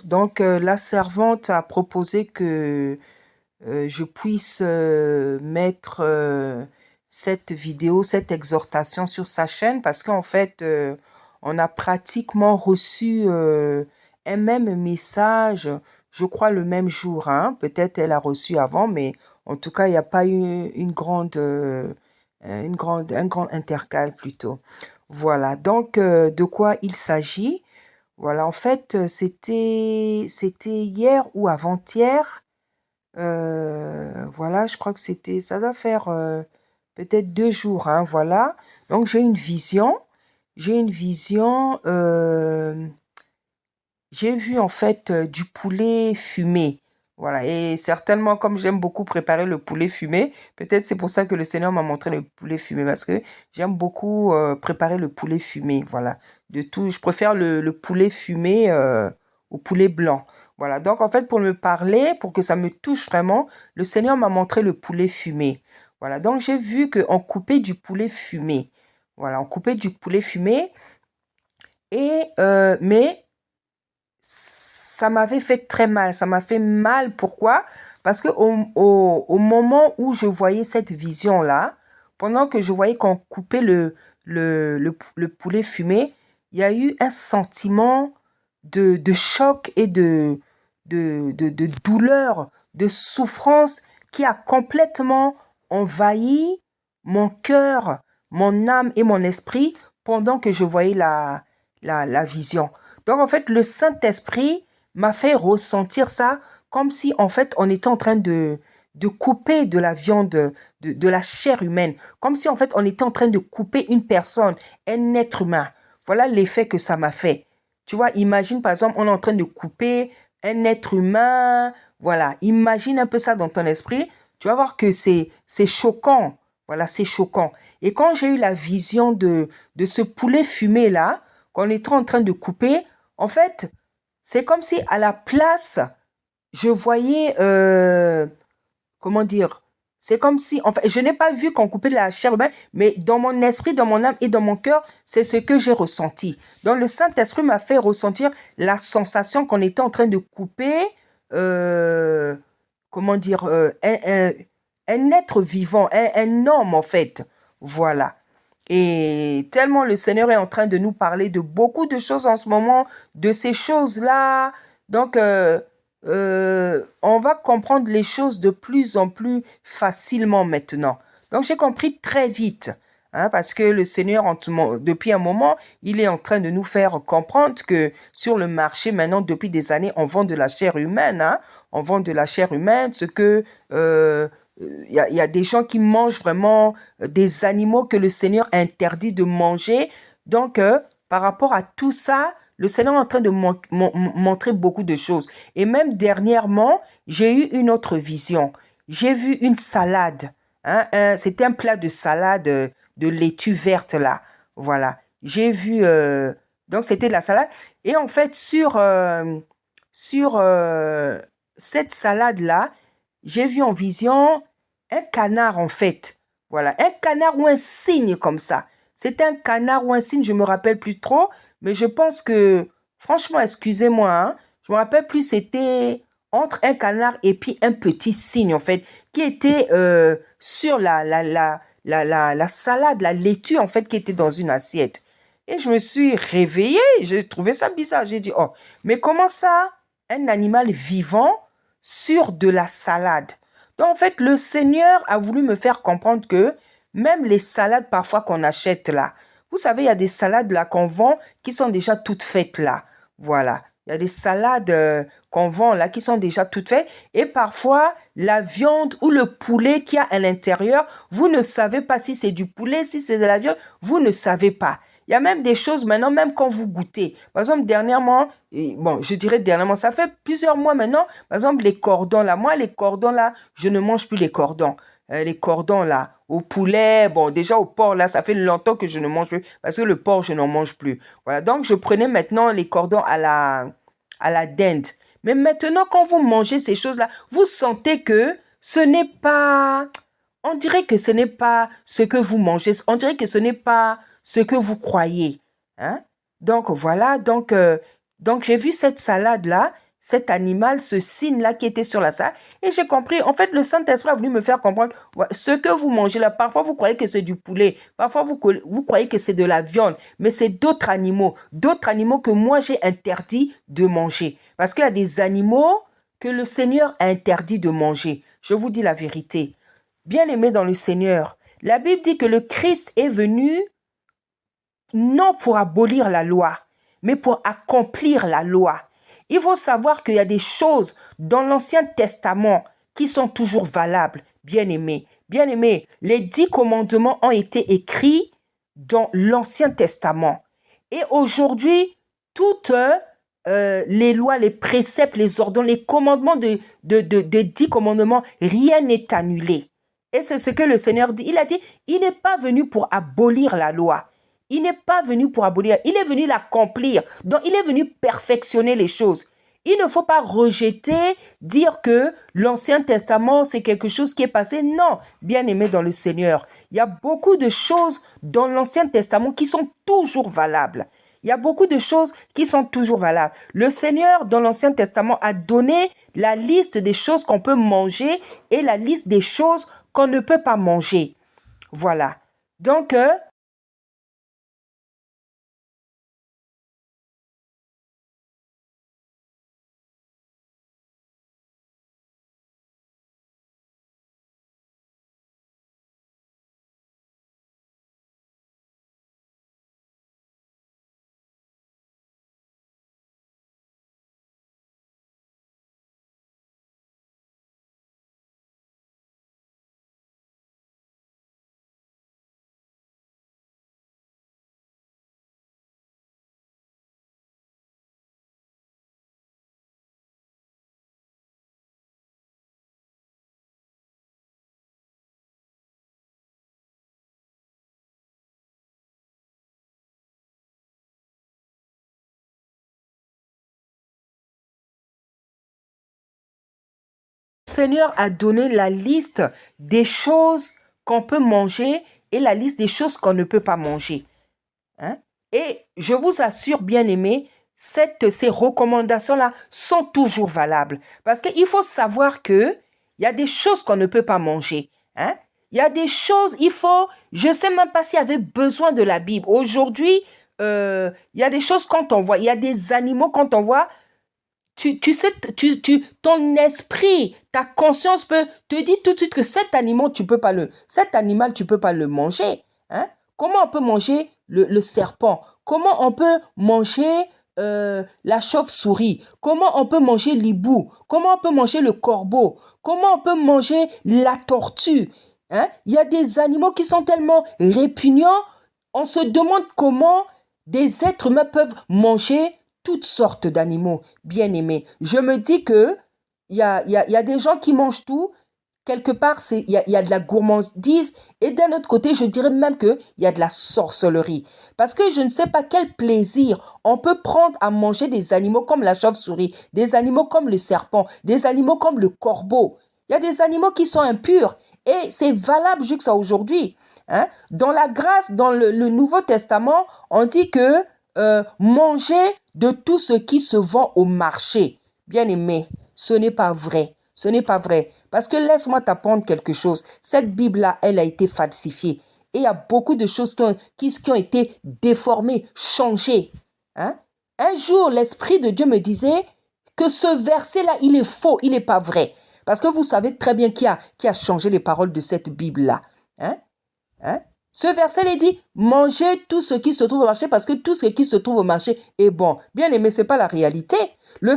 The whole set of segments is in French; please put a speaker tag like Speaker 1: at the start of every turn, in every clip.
Speaker 1: Donc, la servante a proposé que je puisse mettre cette vidéo, cette exhortation sur sa chaîne parce qu'en fait, on a pratiquement reçu un même message, je crois le même jour, hein. Peut-être elle a reçu avant, mais en tout cas, il n'y a pas eu un grand intercale plutôt. Voilà, donc de quoi il s'agit? Voilà, en fait, c'était hier ou avant-hier. Voilà, je crois que ça doit faire peut-être 2 jours, hein, voilà. Donc j'ai une vision, j'ai vu en fait du poulet fumé. Voilà, et certainement comme j'aime beaucoup préparer le poulet fumé, peut-être c'est pour ça que le Seigneur m'a montré le poulet fumé, parce que j'aime beaucoup préparer le poulet fumé. Voilà, de tout, je préfère le poulet fumé au poulet blanc. Voilà, donc en fait pour me parler, pour que ça me touche vraiment, le Seigneur m'a montré le poulet fumé. Voilà, donc j'ai vu qu'on coupait du poulet fumé. Voilà, on coupait du poulet fumé, mais ça m'avait fait très mal. Ça m'a fait mal. Pourquoi? Parce que au moment où je voyais cette vision-là, pendant que je voyais qu'on coupait le poulet fumé, il y a eu un sentiment de choc et de douleur, de souffrance qui a complètement envahi mon cœur, mon âme et mon esprit pendant que je voyais la vision. Donc, en fait, le Saint-Esprit m'a fait ressentir ça comme si, en fait, on était en train de couper de la viande, de la chair humaine. Comme si, en fait, on était en train de couper une personne, un être humain. Voilà l'effet que ça m'a fait. Tu vois, imagine, par exemple, on est en train de couper un être humain. Voilà, imagine un peu ça dans ton esprit. Tu vas voir que c'est choquant. Voilà, c'est choquant. Et quand j'ai eu la vision de ce poulet fumé-là, qu'on était en train de couper, en fait, c'est comme si à la place, je voyais, comment dire, c'est comme si, en fait, je n'ai pas vu qu'on coupait de la chair humaine, mais dans mon esprit, dans mon âme et dans mon cœur, c'est ce que j'ai ressenti. Donc le Saint-Esprit m'a fait ressentir la sensation qu'on était en train de couper, euh, comment dire, un être vivant, un homme en fait. Voilà. Et tellement le Seigneur est en train de nous parler de beaucoup de choses en ce moment, de ces choses-là. Donc, on va comprendre les choses de plus en plus facilement maintenant. Donc, j'ai compris très vite, hein, parce que le Seigneur, depuis un moment, il est en train de nous faire comprendre que sur le marché, maintenant, depuis des années, on vend de la chair humaine. Hein, on vend de la chair humaine, ce que... il y a des gens qui mangent vraiment des animaux que le Seigneur interdit de manger. Donc, par rapport à tout ça, le Seigneur est en train de montrer beaucoup de choses. Et même dernièrement, j'ai eu une autre vision. J'ai vu une salade. Hein, c'était un plat de salade de laitue verte là. Voilà. J'ai vu... donc, c'était de la salade. Et en fait, sur cette salade-là, j'ai vu en vision un canard en fait. Voilà, un canard ou un cygne comme ça. C'est un canard ou un cygne, je me rappelle plus trop, mais je pense que, franchement, excusez-moi, hein, je me rappelle plus, c'était entre un canard et puis un petit cygne en fait, qui était sur la salade, la laitue en fait, qui était dans une assiette. Et je me suis réveillée, j'ai trouvé ça bizarre. J'ai dit, oh, mais comment ça, un animal vivant sur de la salade? Donc, en fait, le Seigneur a voulu me faire comprendre que même les salades parfois qu'on achète là, vous savez, il y a des salades là qu'on vend qui sont déjà toutes faites là. Voilà. Il y a des salades qu'on vend là qui sont déjà toutes faites. Et parfois, la viande ou le poulet qu'il y a à l'intérieur, vous ne savez pas si c'est du poulet, si c'est de la viande, vous ne savez pas. Il y a même des choses maintenant, même quand vous goûtez. Par exemple, dernièrement, bon, je dirais dernièrement, ça fait plusieurs mois maintenant, par exemple, les cordons là. Moi, les cordons là, je ne mange plus les cordons. Les cordons là, au poulet, bon, déjà au porc là, ça fait longtemps que je ne mange plus, parce que le porc, je n'en mange plus. Voilà, donc je prenais maintenant les cordons à la dinde. Mais maintenant, quand vous mangez ces choses-là, vous sentez que ce n'est pas... On dirait que ce n'est pas ce que vous mangez. On dirait que ce n'est pas ce que vous croyez. Hein? Donc voilà, donc j'ai vu cette salade-là. cet animal, ce signe-là qui était sur la salle. Et j'ai compris, en fait, le Saint-Esprit a voulu me faire comprendre ce que vous mangez là. Parfois, vous croyez que c'est du poulet. Parfois, vous croyez que c'est de la viande. Mais c'est d'autres animaux que moi, j'ai interdit de manger. Parce qu'il y a des animaux que le Seigneur a interdit de manger. Je vous dis la vérité. Bien-aimés dans le Seigneur, la Bible dit que le Christ est venu non pour abolir la loi, mais pour accomplir la loi. Il faut savoir qu'il y a des choses dans l'Ancien Testament qui sont toujours valables, bien-aimés. Bien-aimés, les 10 commandements ont été écrits dans l'Ancien Testament. Et aujourd'hui, toutes les lois, les préceptes, les ordons, les commandements de 10 commandements, rien n'est annulé. Et c'est ce que le Seigneur dit. Il a dit, il n'est pas venu pour abolir la loi. Il n'est pas venu pour abolir, il est venu l'accomplir. Donc, il est venu perfectionner les choses. Il ne faut pas rejeter, dire que l'Ancien Testament, c'est quelque chose qui est passé. Non, bien-aimé dans le Seigneur. Il y a beaucoup de choses dans l'Ancien Testament qui sont toujours valables. Il y a beaucoup de choses qui sont toujours valables. Le Seigneur, dans l'Ancien Testament, a donné la liste des choses qu'on peut manger et la liste des choses qu'on ne peut pas manger. Voilà. Donc, le Seigneur a donné la liste des choses qu'on peut manger et la liste des choses qu'on ne peut pas manger. Hein? Et je vous assure, bien-aimés, ces recommandations-là sont toujours valables. Parce qu'il faut savoir qu'il y a des choses qu'on ne peut pas manger. Hein? Il y a des choses, je ne sais même pas s'il y avait besoin de la Bible. Aujourd'hui, il y a des choses quand on voit, il y a des animaux quand on voit, tu sais, ton esprit, ta conscience te dit tout de suite que cet animal, tu peux pas le manger. Hein? Comment on peut manger le serpent? Comment on peut manger la chauve-souris? Comment on peut manger l'hibou? Comment on peut manger le corbeau? Comment on peut manger la tortue? Hein? Il y a des animaux qui sont tellement répugnants, on se demande comment des êtres humains peuvent manger toutes sortes d'animaux bien-aimés. Je me dis que il y a des gens qui mangent tout. Quelque part, il y a de la gourmandise. Et d'un autre côté, je dirais même qu'il y a de la sorcellerie. Parce que je ne sais pas quel plaisir on peut prendre à manger des animaux comme la chauve-souris, des animaux comme le serpent, des animaux comme le corbeau. Il y a des animaux qui sont impurs. Et c'est valable jusqu'à aujourd'hui. Hein? Dans la grâce, dans le Nouveau Testament, on dit que manger de tout ce qui se vend au marché. Bien aimé, ce n'est pas vrai. Ce n'est pas vrai. Parce que laisse-moi t'apprendre quelque chose. Cette Bible-là, elle a été falsifiée. Et il y a beaucoup de choses qui ont été déformées, changées. Hein? Un jour, l'Esprit de Dieu me disait que ce verset-là, il est faux, il n'est pas vrai. Parce que vous savez très bien qui a changé les paroles de cette Bible-là. Hein? Hein? Ce verset, il dit, mangez tout ce qui se trouve au marché parce que tout ce qui se trouve au marché est bon. Bien aimé, ce n'est pas la réalité. Le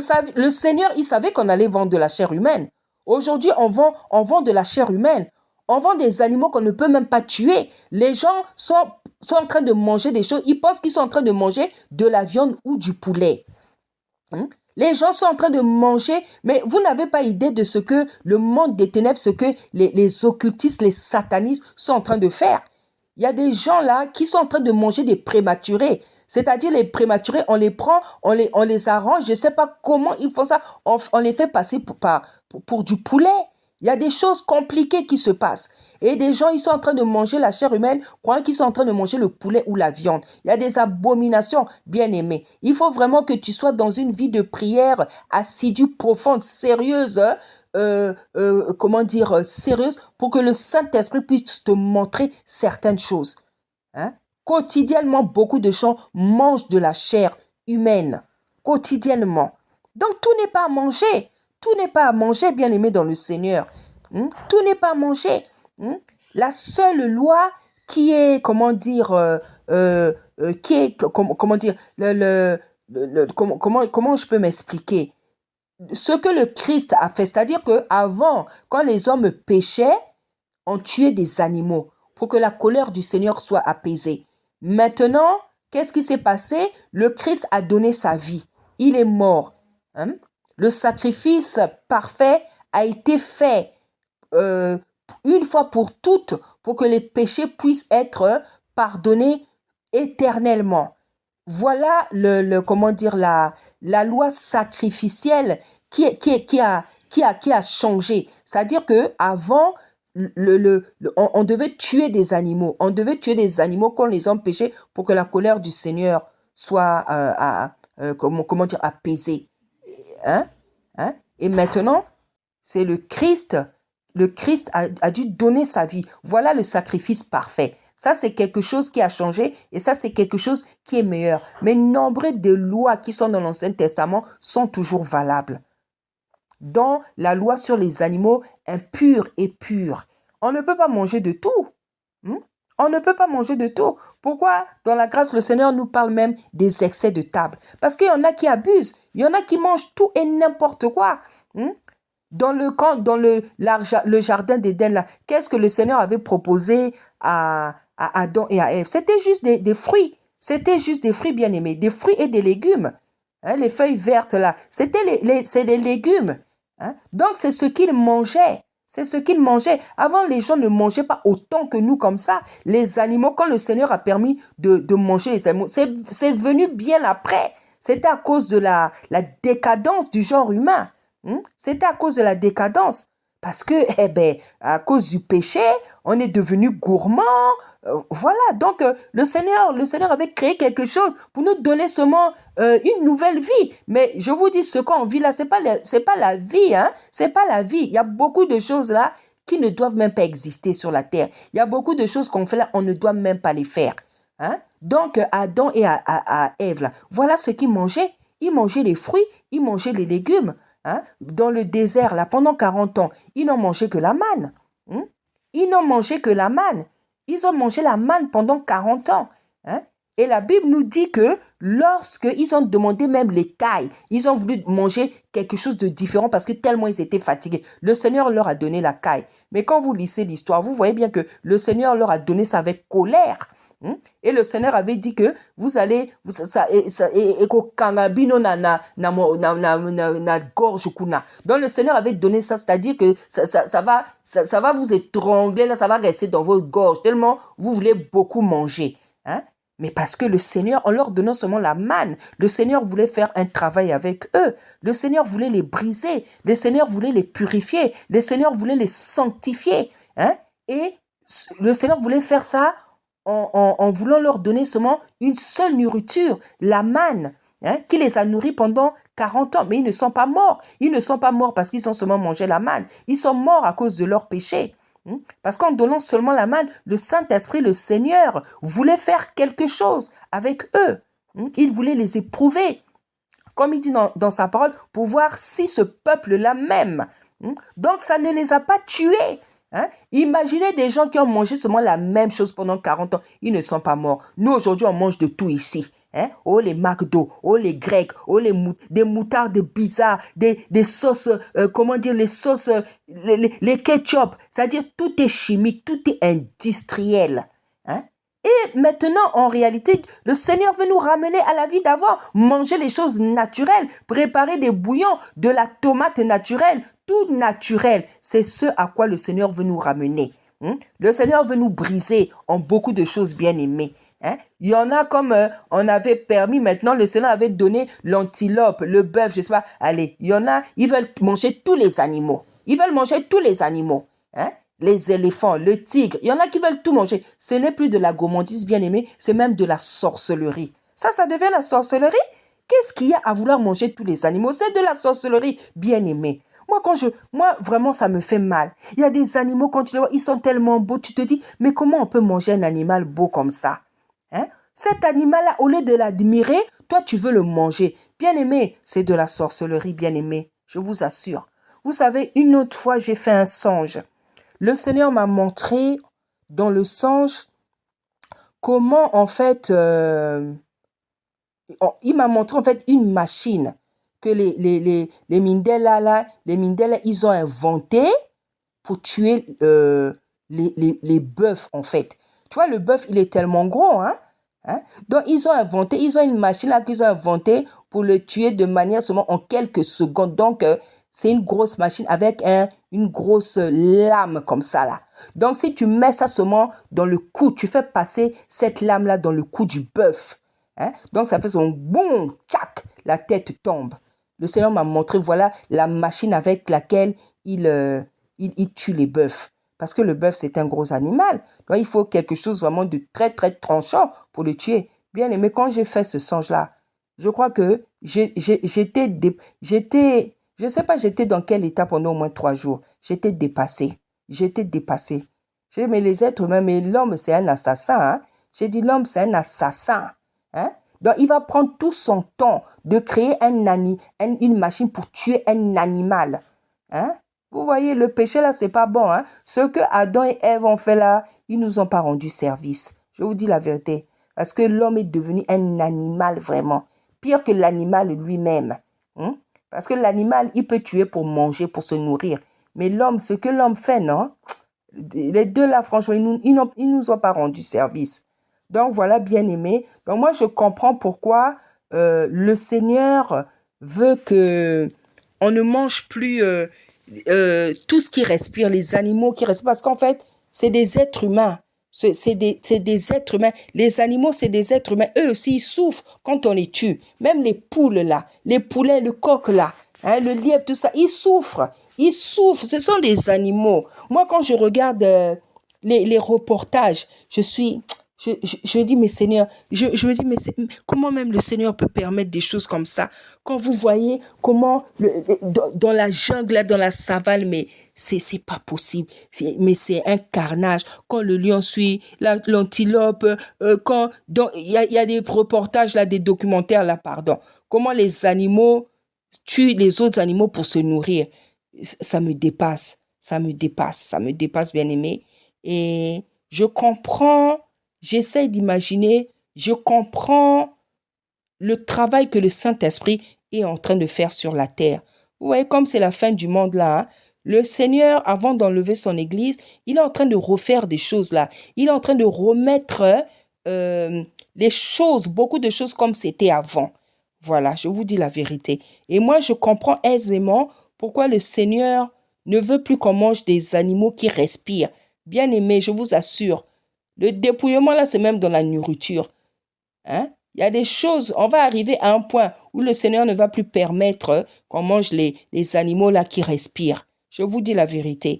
Speaker 1: Seigneur, il savait qu'on allait vendre de la chair humaine. Aujourd'hui, on vend de la chair humaine. On vend des animaux qu'on ne peut même pas tuer. Les gens sont en train de manger des choses. Ils pensent qu'ils sont en train de manger de la viande ou du poulet. Les gens sont en train de manger, mais vous n'avez pas idée de ce que le monde des ténèbres, ce que les occultistes, les satanistes sont en train de faire. Il y a des gens là qui sont en train de manger des prématurés. C'est-à-dire les prématurés, on les prend, on les arrange. Je ne sais pas comment ils font ça. On les fait passer pour du poulet. Il y a des choses compliquées qui se passent. Et des gens, ils sont en train de manger la chair humaine, croyant qu'ils sont en train de manger le poulet ou la viande. Il y a des abominations, bien aimées. Il faut vraiment que tu sois dans une vie de prière assidue, profonde, sérieuse, sérieuse, pour que le Saint-Esprit puisse te montrer certaines choses. Hein? Quotidiennement, beaucoup de gens mangent de la chair humaine. Quotidiennement. Donc, tout n'est pas à manger. Tout n'est pas à manger, bien aimé dans le Seigneur. Tout n'est pas à manger. La seule loi qui est, comment je peux m'expliquer? Ce que le Christ a fait, c'est-à-dire qu'avant, quand les hommes péchaient, on tuait des animaux pour que la colère du Seigneur soit apaisée. Maintenant, qu'est-ce qui s'est passé? Le Christ a donné sa vie. Il est mort. Le sacrifice parfait a été fait une fois pour toutes pour que les péchés puissent être pardonnés éternellement. Voilà la loi sacrificielle qui a changé. C'est-à-dire qu'avant, on devait tuer des animaux. On devait tuer des animaux quand les hommes péchaient pour que la colère du Seigneur soit apaisée. Et maintenant, c'est le Christ. Le Christ a dû donner sa vie. Voilà le sacrifice parfait. Ça, c'est quelque chose qui a changé et ça, c'est quelque chose qui est meilleur. Mais nombre de lois qui sont dans l'Ancien Testament sont toujours valables. Dans la loi sur les animaux impurs et purs, on ne peut pas manger de tout. On ne peut pas manger de tout. Pourquoi? Dans la grâce, le Seigneur nous parle même des excès de table. Parce qu'il y en a qui abusent. Il y en a qui mangent tout et n'importe quoi. Dans le jardin d'Éden, qu'est-ce que le Seigneur avait proposé à Adam et à Ève? C'était juste des fruits. C'était juste des fruits bien-aimés. Des fruits et des légumes. Les feuilles vertes, là, c'est des légumes. Donc, c'est ce qu'ils mangeaient. C'est ce qu'ils mangeaient. Avant, les gens ne mangeaient pas autant que nous comme ça. Les animaux, quand le Seigneur a permis de manger les animaux, c'est venu bien après. C'était à cause de la décadence du genre humain. C'était à cause de la décadence. Parce que, à cause du péché, on est devenu gourmand. Voilà, donc le Seigneur avait créé quelque chose pour nous donner seulement une nouvelle vie. Mais je vous dis, ce qu'on vit là, c'est pas la vie, c'est pas la vie. Il y a beaucoup de choses là qui ne doivent même pas exister sur la terre. Il y a beaucoup de choses qu'on fait là, on ne doit même pas les faire. Donc, Adam et à Ève, là, voilà ce qu'ils mangeaient. Ils mangeaient les fruits, ils mangeaient les légumes. Dans le désert, là, pendant 40 ans, ils n'ont mangé que la manne. Ils n'ont mangé que la manne. Ils ont mangé la manne pendant 40 ans. Et la Bible nous dit que lorsqu'ils ont demandé même l'écaille, ils ont voulu manger quelque chose de différent parce que tellement ils étaient fatigués. Le Seigneur leur a donné la caille. Mais quand vous lisez l'histoire, vous voyez bien que le Seigneur leur a donné ça avec colère. Et le Seigneur avait dit que vous allez gorge kuna. Donc le Seigneur avait donné ça, c'est-à-dire que ça va vous étrangler là, ça va rester dans vos gorges tellement vous voulez beaucoup manger. Mais parce que le Seigneur, en leur donnant seulement la manne, le Seigneur voulait faire un travail avec eux. Le Seigneur voulait les briser. Le Seigneur voulait les purifier. Le Seigneur voulait les sanctifier. Et le Seigneur voulait faire ça en voulant leur donner seulement une seule nourriture, la manne, qui les a nourris pendant 40 ans. Mais ils ne sont pas morts. Ils ne sont pas morts parce qu'ils ont seulement mangé la manne. Ils sont morts à cause de leur péché. Parce qu'en donnant seulement la manne, le Saint-Esprit, le Seigneur, voulait faire quelque chose avec eux. Il voulait les éprouver, comme il dit dans sa parole, pour voir si ce peuple-là m'aime. Donc, ça ne les a pas tués. Imaginez des gens qui ont mangé seulement la même chose pendant 40 ans. Ils ne sont pas morts. Nous, aujourd'hui, on mange de tout ici. Oh, les McDo, oh, les Grecs, oh, des moutardes bizarres, des sauces, les sauces, les ketchup. C'est-à-dire, tout est chimique, tout est industriel. Et maintenant, en réalité, le Seigneur veut nous ramener à la vie d'avant. Manger les choses naturelles, préparer des bouillons, de la tomate naturelle, tout naturel. C'est ce à quoi le Seigneur veut nous ramener. Le Seigneur veut nous briser en beaucoup de choses bien aimées. Il y en a comme on avait permis maintenant, le Seigneur avait donné l'antilope, le bœuf, je sais pas. Allez, il y en a, ils veulent manger tous les animaux. Ils veulent manger tous les animaux. Hein? Les éléphants, le tigre, il y en a qui veulent tout manger. Ce n'est plus de la gourmandise, bien aimé, c'est même de la sorcellerie. Ça devient la sorcellerie. Qu'est-ce qu'il y a à vouloir manger tous les animaux? C'est de la sorcellerie, bien aimé. Moi, vraiment, ça me fait mal. Il y a des animaux, quand tu les vois, ils sont tellement beaux. Tu te dis, mais comment on peut manger un animal beau comme ça? Hein? Cet animal-là, au lieu de l'admirer, toi, tu veux le manger. Bien aimé, c'est de la sorcellerie, bien aimé. Je vous assure. Vous savez, une autre fois, j'ai fait un songe. Le Seigneur m'a montré dans le songe comment, en fait, il m'a montré, en fait, une machine que les Mindela, ils ont inventé pour tuer les bœufs, en fait. Tu vois, le bœuf, il est tellement gros, hein? Donc, ils ont une machine là qu'ils ont inventée pour le tuer de manière seulement en quelques secondes. Donc, c'est une grosse machine avec une grosse lame comme ça, là. Donc, si tu mets ça seulement dans le cou, tu fais passer cette lame-là dans le cou du bœuf. Hein? Donc, ça fait son boum, tchac, la tête tombe. Le Seigneur m'a montré, voilà, la machine avec laquelle il tue les bœufs. Parce que le bœuf, c'est un gros animal. Donc, il faut quelque chose vraiment de très, très tranchant pour le tuer. Bien aimé, quand j'ai fait ce songe-là, je crois que j'étais, je ne sais pas, j'étais dans quel état pendant au moins 3 jours. J'étais dépassée. J'ai dit, mais les êtres humains, mais l'homme, c'est un assassin. Hein? J'ai dit, l'homme, c'est un assassin. Hein? Donc, il va prendre tout son temps de créer une machine pour tuer un animal. Hein? Vous voyez, le péché là, c'est pas bon. Hein? Ce que Adam et Ève ont fait là, ils nous ont pas rendu service. Je vous dis la vérité. Parce que l'homme est devenu un animal vraiment. Pire que l'animal lui-même. Hein? Parce que l'animal, il peut tuer pour manger, pour se nourrir. Mais l'homme, ce que l'homme fait, non? Les deux là, franchement, ils nous ont pas rendu service. Donc voilà, bien aimé. Donc moi, je comprends pourquoi le Seigneur veut que on ne mange plus tout ce qui respire, les animaux qui respirent, parce qu'en fait, c'est des êtres humains. C'est des êtres humains. Les animaux, c'est des êtres humains. Eux aussi, ils souffrent quand on les tue. Même les poules là, les poulets, le coq là, hein, le lièvre, tout ça, ils souffrent. Ils souffrent. Ce sont des animaux. Moi, quand je regarde les reportages, je me dis, mais Seigneur, je me dis, mais comment même le Seigneur peut permettre des choses comme ça? Quand vous voyez comment, dans la jungle, là, dans la savane, mais c'est pas possible. Mais c'est un carnage. Quand le lion suit l'antilope, il y a des reportages, là, des documentaires, là, pardon. Comment les animaux tuent les autres animaux pour se nourrir. Ça me dépasse. Ça me dépasse, bien aimé. Et je comprends. J'essaie d'imaginer, je comprends le travail que le Saint-Esprit est en train de faire sur la terre. Vous voyez, comme c'est la fin du monde là, hein, le Seigneur, avant d'enlever son Église, il est en train de refaire des choses là. Il est en train de remettre les choses, beaucoup de choses comme c'était avant. Voilà, je vous dis la vérité. Et moi, je comprends aisément pourquoi le Seigneur ne veut plus qu'on mange des animaux qui respirent. Bien aimé, je vous assure, le dépouillement, là, c'est même dans la nourriture. Hein? Il y a des choses, on va arriver à un point où le Seigneur ne va plus permettre qu'on mange les animaux là qui respirent. Je vous dis la vérité.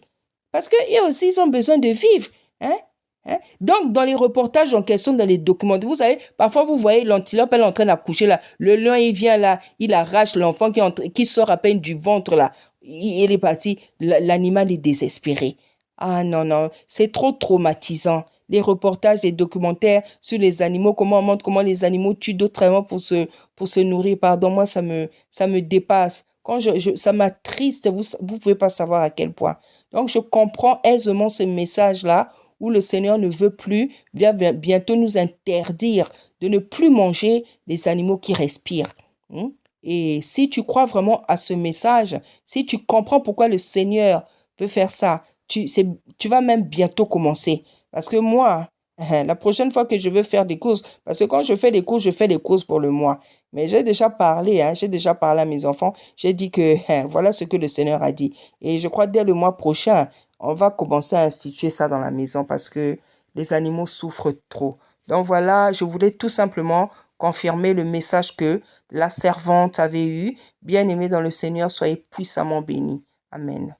Speaker 1: Parce qu'eux aussi, ils ont besoin de vivre. Hein? Hein? Donc, dans les reportages en question, dans les documents, vous savez, parfois vous voyez l'antilope, elle est en train d'accoucher là. Le lion, il vient là, il arrache l'enfant qui sort à peine du ventre là. Il est parti. L'animal est désespéré. Ah non, non, c'est trop traumatisant. Les reportages, les documentaires sur les animaux, comment on montre comment les animaux tuent d'autres animaux pour se nourrir. Pardon, moi, ça me dépasse. Quand ça m'attriste, vous pouvez pas savoir à quel point. Donc, je comprends aisément ce message-là où le Seigneur ne veut plus, vient bientôt nous interdire de ne plus manger les animaux qui respirent. Hein? Et si tu crois vraiment à ce message, si tu comprends pourquoi le Seigneur veut faire ça, tu vas même bientôt commencer. Parce que moi, la prochaine fois que je veux faire des courses, parce que quand je fais des courses, je fais des courses pour le mois. Mais j'ai déjà parlé à mes enfants. J'ai dit que voilà ce que le Seigneur a dit. Et je crois dès le mois prochain, on va commencer à instituer ça dans la maison parce que les animaux souffrent trop. Donc voilà, je voulais tout simplement confirmer le message que la servante avait eu. Bien aimé dans le Seigneur, soyez puissamment bénis. Amen.